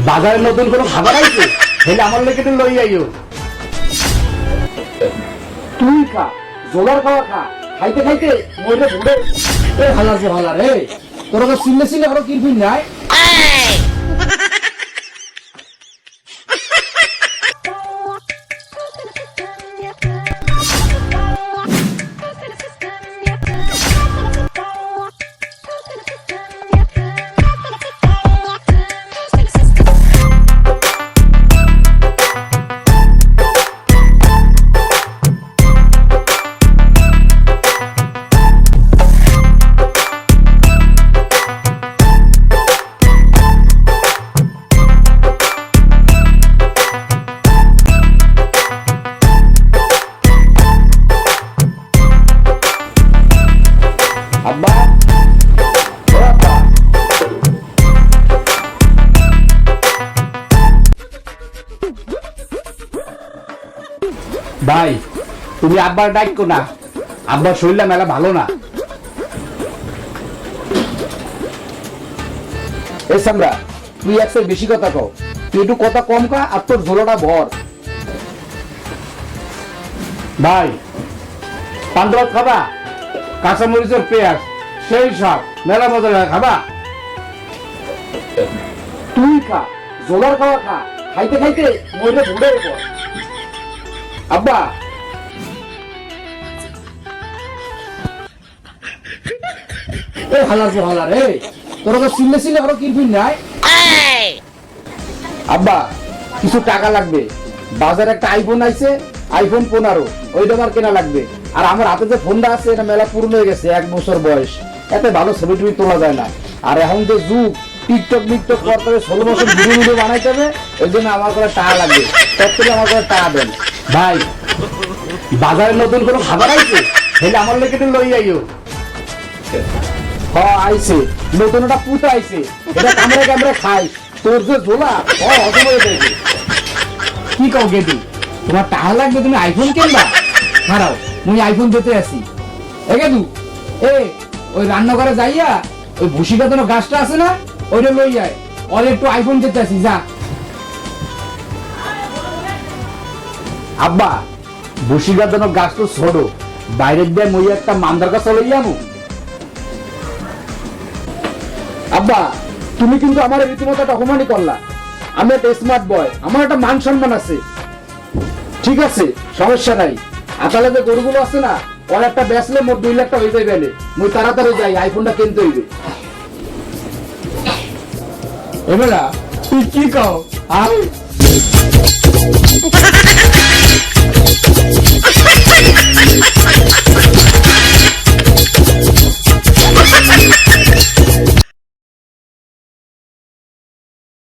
বাজারে নতুন কোনো খাবার আইছে হেলে আমার লেগে একটু লই আইও। তুই খা, জোলার খাওয়া খা, খাইতে খাইতে মইরে ঘুরে এ হালা যে হালা রে, তোর কাছে চিনলে চিনলে আরো কিরফিন নাই। আব্বা, ও আব্বা, ভাই তুমি আব্বার ডাকো না, আব্বার শরীরটা মেলা ভালো না। এ সামরা, তুই একটু বেশি কথা কও, তুই একটু কথা কম কা আর তোর ঝোলাটা ভর। ভাই পান্ডব খাবা, কাঁচামরিচের পেঁয়াজ সেই সব মেলা মজা লাগে, খাবা? তুই খা, জোলার খাওয়া খা, খাইতে খাইতে মইরে ঘুরে পড়। আব্বা, এ হালা যে হালা রে, তোর কাছে চিনলে চিনলে আরো কিরফিন নাই। আব্বা কিছু টাকা লাগবে, বাজারে একটা আইফোন আইছে, আইফোন 15 ওইটা আমার কেনা লাগবে। আর আমার হাতে যে ফোনটা আছে এটা মেলা পুরনো হয়ে গেছে, 1 বছর বয়স, এতে ভালো ছবি টবি তোলা যায় না। আর এখন যে যুগ টিকটক মিকটক করতে হবে, 16 মাসের ভিডিও বানাইতে হবে, ওই জন্য আমার করে টাকা লাগবে। তখন আমার করে টাকা দেন ভাই। বাজারে নতুন কোনো খাবার আইছে হেলে আমার লেগে একটু লই আইও। হ্যাঁ আইছে, নতুন একটা পুত আইছে, এটা কামড়ে কামড়ে খাই, তোর যে ঝোলা হজম হয়ে যাবে। কি কও গেদি, তোমার টাকা লাগবে, তুমি আইফোন কিনবা? খারাও, মুই আইফোন দিতে আসি। এ গেদু, এ ওই রান্নাঘরে যাইয়া ওই ভুসি কাটানো গাছটা আছে না, ওইটা লই যায়, ওর একটু আইফোন দিতে আসি যা। আব্বা ভুসি কাটানো গাছ তো ছোট, বাইরের দিয়ে মই একটা মান্দার গাছ লই যাবো। আব্বা তুমি কিন্তু আমার রীতিমতো একটা অপমানই করলা। আমি একটা স্মার্ট বয়, আমার একটা মান সম্মান আছে। ঠিক আছে সমস্যা নাই, আতালে যে গরুগুলো আছে না, ওর একটা বেচলে মোট 2 লাখ টাকা হয়ে যাবে। মুই তাড়াতাড়ি যাই, আইফোনটা কিনতে হইবে। এবেলা তুই কি কও?